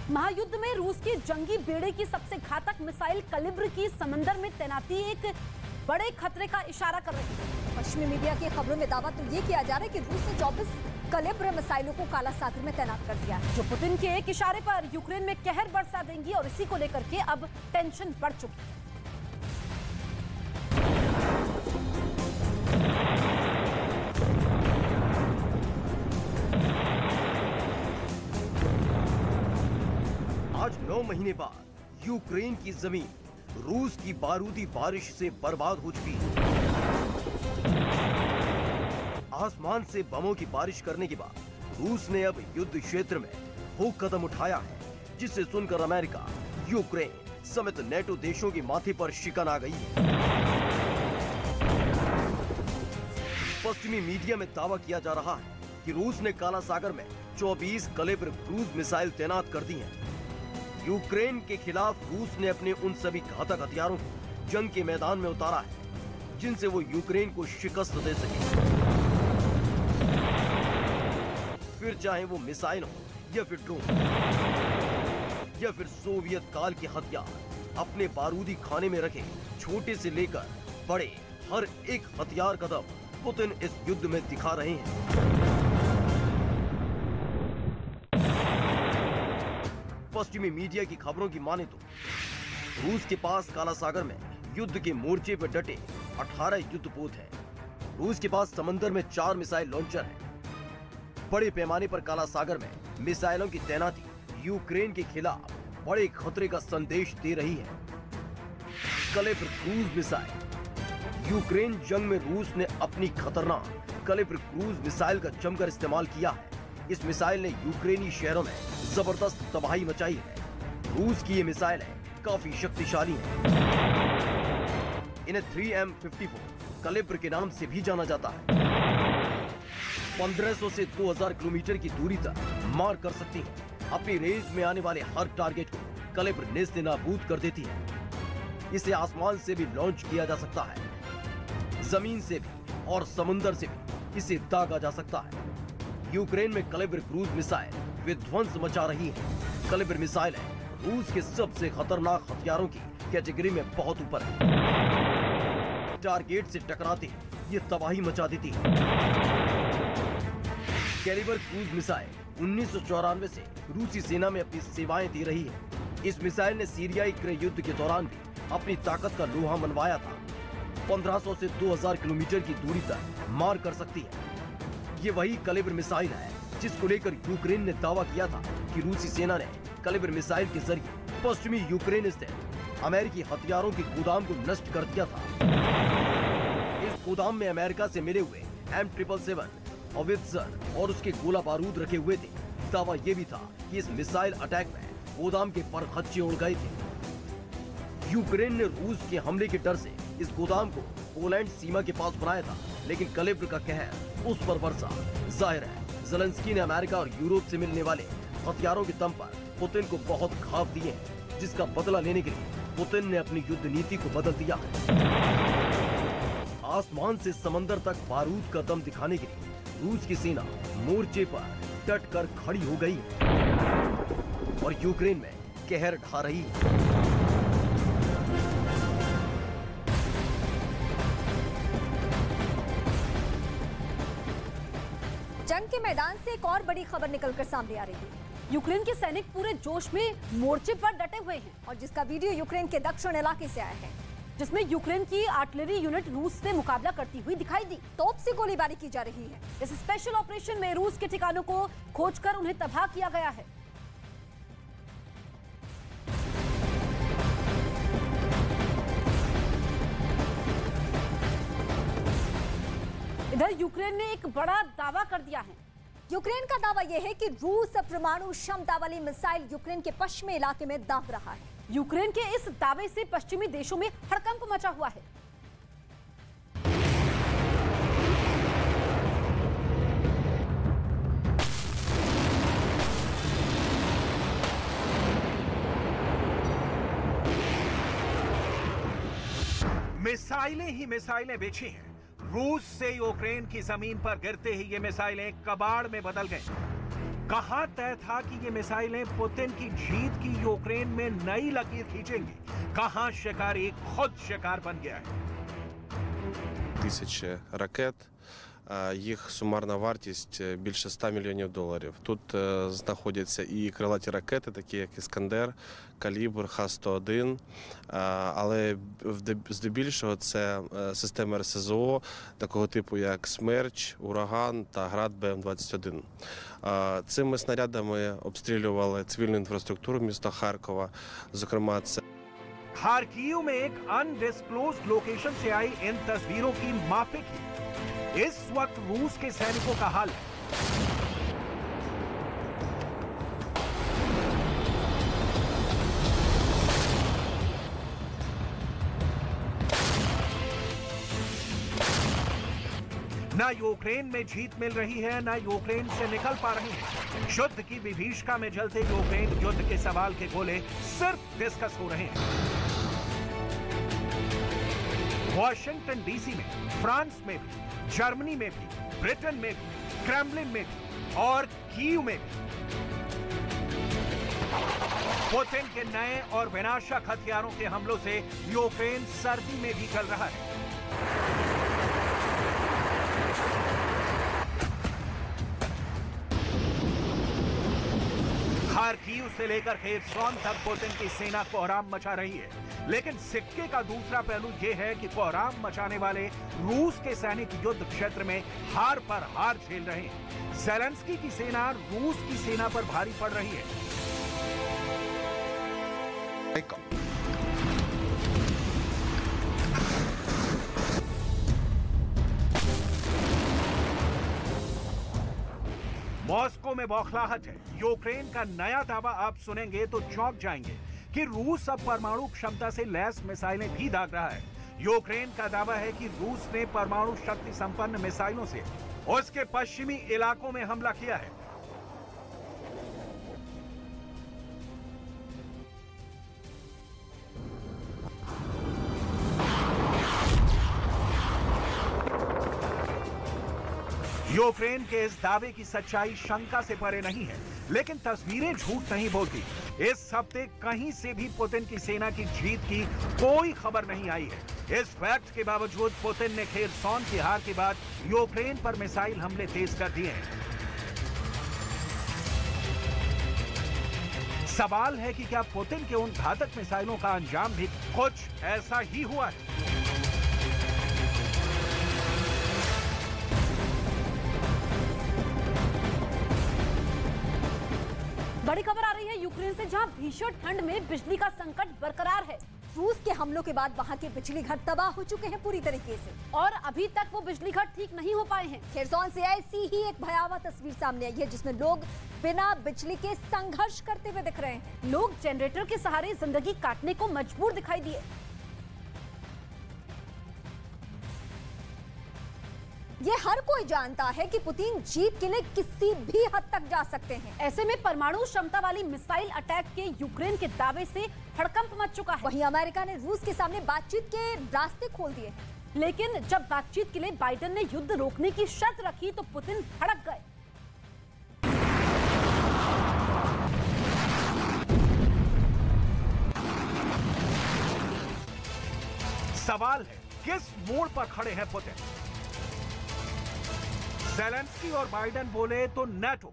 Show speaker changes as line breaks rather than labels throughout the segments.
महायुद्ध में रूस की जंगी बेड़े की सबसे घातक मिसाइल कलिब्र की समंदर में तैनाती एक बड़े खतरे का इशारा कर रही है।
पश्चिमी मीडिया की खबरों में दावा तो ये किया जा रहा है कि रूस ने 24 कलिब्र मिसाइलों को काला सागर में तैनात कर दिया है,
जो पुतिन के एक इशारे पर यूक्रेन में कहर बरसा देंगी और इसी को लेकर के अब टेंशन बढ़ चुकी है।
आज 9 महीने बाद यूक्रेन की जमीन रूस की बारूदी बारिश से बर्बाद हो चुकी है। आसमान से बमों की बारिश करने के बाद रूस ने अब युद्ध क्षेत्र में ठोस कदम उठाया है, जिसे सुनकर अमेरिका, यूक्रेन समेत नेटो देशों के माथे पर शिकन आ गई है। पश्चिमी मीडिया में दावा किया जा रहा है कि रूस ने काला सागर में 24 कलिब्र क्रूज मिसाइल तैनात कर दी हैं। यूक्रेन के खिलाफ रूस ने अपने उन सभी घातक हथियारों को जंग के मैदान में उतारा है, जिनसे वो यूक्रेन को शिकस्त दे सके। फिर चाहे वो मिसाइल हो या फिर ड्रोन या फिर सोवियत काल के हथियार, अपने बारूदी खाने में रखे छोटे से लेकर बड़े हर एक हथियार का दम पुतिन इस युद्ध में दिखा रहे हैं। पश्चिमी मीडिया की खबरों की माने तो रूस के पास काला सागर में युद्ध के मोर्चे पर डटे 18 युद्धपोत हैं। रूस के पास समंदर में 4 मिसाइल लॉन्चर हैं। बड़े पैमाने पर काला सागर में मिसाइलों की तैनाती यूक्रेन के खिलाफ बड़े खतरे का संदेश दे रही है। Kalibr cruise missile. यूक्रेन जंग में रूस ने अपनी खतरनाक कलिब्र क्रूज मिसाइल का जमकर इस्तेमाल किया है। इस मिसाइल ने यूक्रेनी शहरों में जबरदस्त तबाही मचाई है। रूस की ये मिसाइलें काफी शक्तिशाली हैं। इन्हें 3M54 कलिब्र के नाम से भी जाना जाता है। 1500 से 2000 किलोमीटर की दूरी तक मार कर सकती है। अपनी रेंज में आने वाले हर टारगेट को कलिब्र नेस्त नाबूद कर देती है। इसे आसमान से भी लॉन्च किया जा सकता है, जमीन से भी और समुद्र से भी इसे दागा जा सकता है। यूक्रेन में कलिब्र क्रूज मिसाइल विध्वंस मचा रही है। कलिब्र मिसाइल रूस के सबसे खतरनाक हथियारों की कैटेगरी में बहुत ऊपर है। टारगेट से टकराते ये तबाही मचा देती है। कैलिबर क्रूज मिसाइल 1994 से रूसी सेना में अपनी सेवाएं दे रही है। इस मिसाइल ने सीरियाई गृह युद्ध के दौरान भी अपनी ताकत का लोहा मनवाया था। 1500 से 2000 किलोमीटर की दूरी तक मार कर सकती है। ये वही कलिब्र मिसाइल है जिसको लेकर यूक्रेन ने दावा किया था कि रूसी सेना ने कलिब्र मिसाइल के जरिए पश्चिमी यूक्रेन स्थित अमेरिकी हथियारों के गोदाम को नष्ट कर दिया था। इस गोदाम में अमेरिका से मिले हुए M777 होवित्जर और उसके गोला बारूद रखे हुए थे। दावा ये भी था कि इस मिसाइल अटैक में गोदाम के परखच्चे उड़ गए थे। यूक्रेन ने रूस के हमले के डर से इस गोदाम को पोलैंड सीमा के पास बनाया था, लेकिन कलिब्र का कहर उस पर बरसा। जाहिर है ज़ेलेंस्की ने अमेरिका और यूरोप से मिलने वाले हथियारों के दम पर पुतिन को बहुत घाव दिए हैं, जिसका बदला लेने के लिए पुतिन ने अपनी युद्ध नीति को बदल दिया है। आसमान से समंदर तक बारूद का दम दिखाने के लिए रूस की सेना मोर्चे पर डट कर खड़ी हो गई है और यूक्रेन में कहर ढा रही है।
जंग के मैदान से एक और बड़ी खबर निकलकर सामने आ रही है।
यूक्रेन के सैनिक पूरे जोश में मोर्चे पर डटे हुए हैं
और जिसका वीडियो यूक्रेन के दक्षिण इलाके से आया है,
जिसमें यूक्रेन की आर्टिलरी यूनिट रूस से मुकाबला करती हुई दिखाई दी।
तोप से गोलीबारी की जा रही है।
इस स्पेशल ऑपरेशन में रूस के ठिकानों को खोजकर उन्हें तबाह किया गया है। इधर यूक्रेन ने एक बड़ा दावा कर दिया है।
यूक्रेन का दावा यह है कि रूस परमाणु क्षमता वाली मिसाइल यूक्रेन के पश्चिमी इलाके में दाग रहा है।
यूक्रेन के इस दावे से पश्चिमी देशों में हड़कंप मचा हुआ है।
मिसाइलें ही मिसाइलें बिछी हैं। रूस से यूक्रेन की जमीन पर गिरते ही ये मिसाइलें कबाड़ में बदल गई। कहां तय था कि ये मिसाइलें पुतिन की जीत की यूक्रेन में नई लकीर खींचेंगी? कहां शिकारी खुद शिकार बन गया है?
Тисячі ракет, їх сумарна вартість більше $100 мільйонів. Тут знаходяться і крилаті ракети, такі як «Іскандер», «Калібр», Х-101, але здебільшого це системи РСЗО такого типу як «Смерч», «Ураган» та «Град» БМ-21. Цими снарядами обстрілювали цивільну інфраструктуру міста Харкова, зокрема це
खार्किव में एक अनडिस्क्लोज्ड लोकेशन से आई इन तस्वीरों की माफिक ही इस वक्त रूस के सैनिकों का हाल है। न यूक्रेन में जीत मिल रही है, न यूक्रेन से निकल पा रही है। युद्ध की विभीषिका में जलते यूक्रेन युद्ध के सवाल के गोले सिर्फ डिस्कस हो रहे हैं। वॉशिंगटन डीसी में, फ्रांस में भी, जर्मनी में भी, ब्रिटेन में भी, क्रेमलिन में भी और कीव में भी पुतिन के नए और विनाशक हथियारों के हमलों से यूक्रेन सर्दी में भी चल रहा है। खार्किव से लेकर खेरसॉन तक पुतिन की सेना कोहराम मचा रही है, लेकिन सिक्के का दूसरा पहलू यह है कि कोहराम मचाने वाले रूस के सैनिक युद्ध क्षेत्र में हार पर हार झेल रहे हैं। ज़ेलेंस्की की सेना रूस की सेना पर भारी पड़ रही है। मॉस्को में बौखलाहट है। यूक्रेन का नया दावा आप सुनेंगे तो चौंक जाएंगे कि रूस अब परमाणु क्षमता से लैस मिसाइलें भी दाग रहा है। यूक्रेन का दावा है कि रूस ने परमाणु शक्ति संपन्न मिसाइलों से उसके पश्चिमी इलाकों में हमला किया है। यूक्रेन के इस दावे की सच्चाई शंका से परे नहीं है, लेकिन तस्वीरें झूठ नहीं बोलती। इस हफ्ते कहीं से भी पुतिन की सेना की जीत की कोई खबर नहीं आई है। इस फैक्ट के बावजूद पुतिन ने खेरसॉन की हार के बाद यूक्रेन पर मिसाइल हमले तेज कर दिए हैं। सवाल है कि क्या पुतिन के उन घातक मिसाइलों का अंजाम भी कुछ ऐसा ही हुआ है?
बड़ी खबर आ रही है यूक्रेन से, जहां भीषण ठंड में बिजली का संकट बरकरार है।
रूस के हमलों के बाद वहां के बिजली घर तबाह हो चुके हैं पूरी तरीके से,
और अभी तक वो बिजली घर ठीक नहीं हो पाए हैं।
खेरसॉन से ऐसी ही एक भयावह तस्वीर सामने आई है, जिसमें लोग बिना बिजली के संघर्ष करते हुए दिख रहे हैं।
लोग जनरेटर के सहारे जिंदगी काटने को मजबूर दिखाई दिए।
ये हर कोई जानता है कि पुतिन जीत के लिए किसी भी हद तक जा सकते हैं।
ऐसे में परमाणु क्षमता वाली मिसाइल अटैक के यूक्रेन के दावे से हड़कंप मच चुका है।
वहीं अमेरिका ने रूस के सामने बातचीत के रास्ते खोल दिए,
लेकिन जब बातचीत के लिए बाइडेन ने युद्ध रोकने की शर्त रखी तो पुतिन भड़क गए।
सवाल है, किस मोड़ पर खड़े हैं पुतिन? ज़ेलेंस्की और बाइडेन बोले तो नाटो।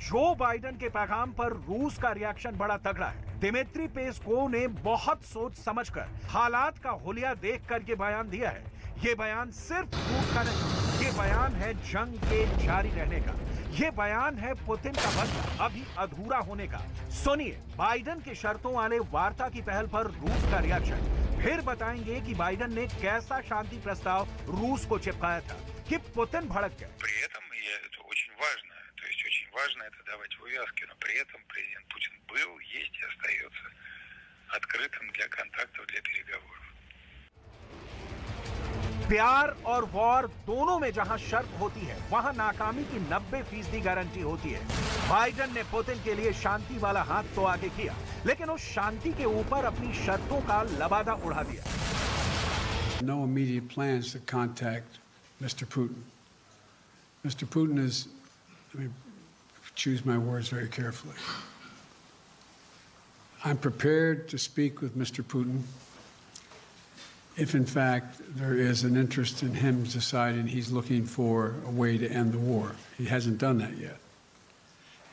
जो बाइडेन के पैगाम पर रूस का रिएक्शन बड़ा तगड़ा है। दिमित्री पेस्कोव ने बहुत सोच समझकर हालात का हुलिया देखकर ये बयान दिया है। ये बयान सिर्फ रूस का नहीं, ये बयान है जंग के जारी रहने का। ये बयान है पुतिन का बदला अभी अधूरा होने का। सुनिए बाइडेन की शर्तों वाले वार्ता की पहल पर रूस का रिएक्शन। फिर बताएंगे कि बाइडेन ने कैसा शांति प्रस्ताव रूस को चिपकाया था कि पुतिन भड़क गए।
При этом, и это очень важно, то есть очень важно это давать увязки, но при этом президент Путин был, есть и остается открытым для контактов, для переговоров.
प्यार और वॉर दोनों में जहां शर्त होती है, वहां नाकामी की 90% गारंटी होती है। बाइडेन ने पुतिन के लिए शांति वाला हाथ तो आगे किया, लेकिन उस शांति के ऊपर अपनी शर्तों का लबादा उड़ा दिया।
No immediate plans to contact Mr. Putin. Mr. Putin is choose my words very carefully. I'm prepared to speak with Mr. Putin if, in fact, there is an interest in him deciding he's looking for a way to end the war. He hasn't done that yet.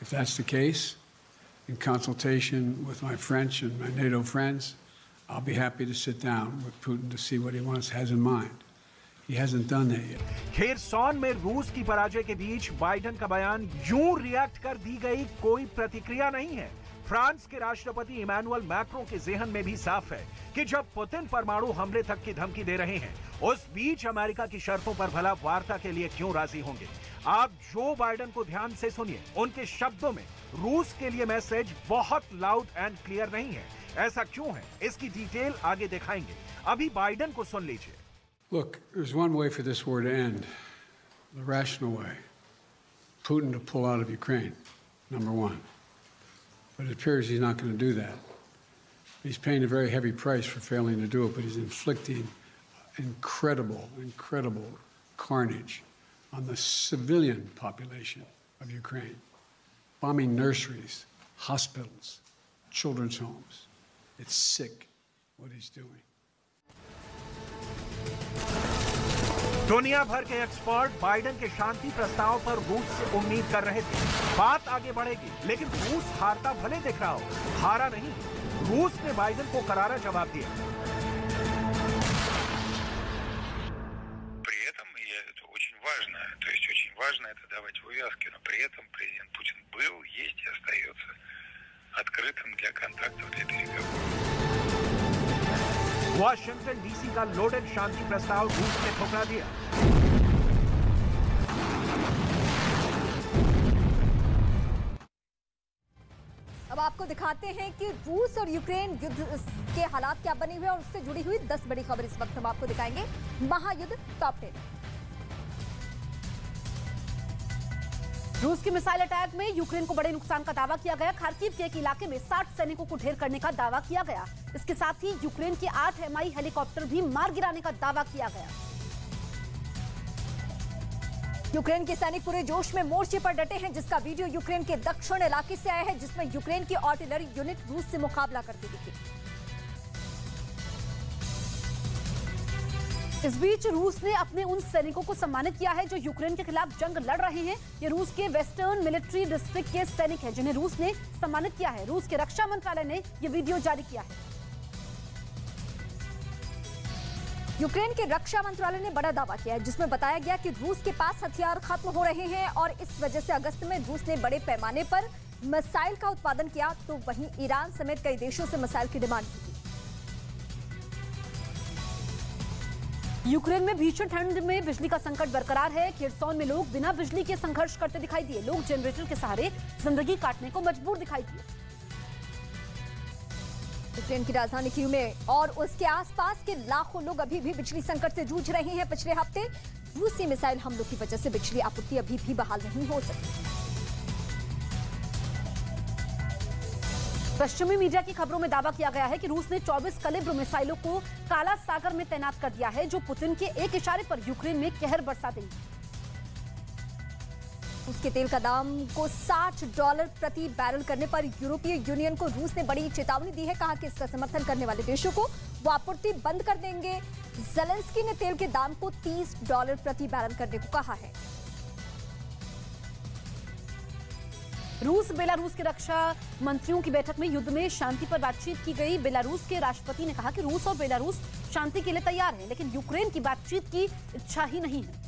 If that's the case, in consultation with my French and my NATO friends, I'll be happy to sit down with Putin to see what he has in mind. He hasn't done that yet.
Kherson में रूस की पराजय के बीच Biden का बयान यूं react कर दी गई कोई प्रतिक्रिया नहीं है। फ्रांस के राष्ट्रपति इमैनुअल मैक्रों के ज़हन में भी साफ है कि जब पुतिन परमाणु हमले तक की धमकी दे रहे हैं, उस बीच अमेरिका की शर्तों पर भला वार्ता के लिए क्यों राजी होंगे। आप जो बाइडेन को ध्यान से सुनिए, उनके शब्दों में रूस के लिए मैसेज बहुत लाउड एंड क्लियर नहीं है। ऐसा क्यों है, इसकी डिटेल आगे दिखाएंगे। अभी बाइडेन को सुन लीजिए।
Look, there's one way for this war to end, the rational way. Putin to pull out of Ukraine, number one. But it appears he's not going to do that. He's paying a very heavy price for failing to do it, but he's inflicting incredible carnage on the civilian population of Ukraine, bombing nurseries, hospitals, children's homes. It's sick what he's doing.
दुनिया भर के expert Biden के शांति प्रस्ताव पर रूस से उम्मीद कर रहे थे बात आगे बढ़ेगी, लेकिन रूस हारता भले दिख रहा हो, हारा नहीं। रूस ने बाइडेन को करारा जवाब दिया।
При этом, это очень важно, то есть очень важно это давать в увязке, но при этом президент Путин был, есть и остается открытым для контактов, для переговоров.
वाशिंगटन डीसी का लोडेड शांति प्रस्ताव रूस ने ठुकरा दिया।
अब आपको दिखाते हैं कि रूस और यूक्रेन युद्ध के हालात क्या बने हुए हैं और उससे जुड़ी हुई 10 बड़ी खबर इस वक्त हम आपको दिखाएंगे। महायुद्ध टॉप 10।
रूस की मिसाइल अटैक में यूक्रेन को बड़े नुकसान का दावा किया गया। खार्किव के एक इलाके में 60 सैनिकों को ढेर करने का दावा किया गया। इसके साथ ही यूक्रेन के 8 Mi हेलीकॉप्टर भी मार गिराने का दावा किया गया।
यूक्रेन के सैनिक पूरे जोश में मोर्चे पर डटे हैं, जिसका वीडियो यूक्रेन के दक्षिण इलाके से आया है, जिसमें यूक्रेन की आर्टिलरी यूनिट रूस से मुकाबला करती दिखी।
इस बीच रूस ने अपने उन सैनिकों को सम्मानित किया है जो यूक्रेन के खिलाफ जंग लड़ रहे हैं। ये रूस के वेस्टर्न मिलिट्री डिस्ट्रिक्ट के सैनिक हैं जिन्हें रूस ने सम्मानित किया है। रूस के रक्षा मंत्रालय ने ये वीडियो जारी किया है।
यूक्रेन के रक्षा मंत्रालय ने बड़ा दावा किया है, जिसमें बताया गया कि रूस के पास हथियार खत्म हो रहे हैं और इस वजह से अगस्त में रूस ने बड़े पैमाने पर मिसाइल का उत्पादन किया, तो वहीं ईरान समेत कई देशों से मिसाइल की डिमांड की थी।
यूक्रेन में भीषण ठंड में बिजली का संकट बरकरार है। खेरसौन में लोग बिना बिजली के संघर्ष करते दिखाई दिए। लोग जनरेटर के सहारे जिंदगी काटने को मजबूर दिखाई दिए।
यूक्रेन की राजधानी कीव में और उसके आसपास के लाखों लोग अभी भी बिजली संकट से जूझ रहे हैं। पिछले हफ्ते रूसी मिसाइल हमलों की वजह से बिजली आपूर्ति अभी भी बहाल नहीं हो सकी।
पश्चिमी मीडिया की खबरों में दावा किया गया है कि रूस ने 24 कैलिबर मिसाइलों को काला सागर में तैनात कर दिया है, जो पुतिन के एक इशारे पर यूक्रेन में कहर बरसा देंगे।
उसके तेल का दाम को $60 प्रति बैरल करने पर यूरोपीय यूनियन को रूस ने बड़ी चेतावनी दी है। कहा कि इसका समर्थन करने वाले देशों को वो आपूर्ति बंद कर देंगे। ज़ेलेंस्की ने तेल के दाम को $30 प्रति बैरल करने को कहा है।
रूस बेलारूस के रक्षा मंत्रियों की बैठक में युद्ध में शांति पर बातचीत की गई। बेलारूस के राष्ट्रपति ने कहा कि रूस और बेलारूस शांति के लिए तैयार हैं, लेकिन यूक्रेन की बातचीत की इच्छा ही नहीं है।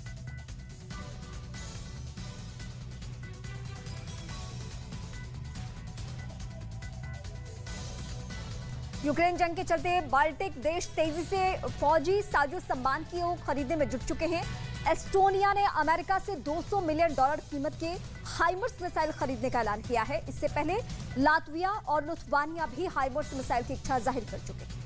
यूक्रेन जंग के चलते बाल्टिक देश तेजी से फौजी साजो सामान की खरीदने में जुट चुके हैं। एस्टोनिया ने अमेरिका से $200 मिलियन कीमत के हाइमर्स मिसाइल खरीदने का ऐलान किया है। इससे पहले लातविया और लिथुआनिया भी हाइमर्स मिसाइल की इच्छा जाहिर कर चुके हैं।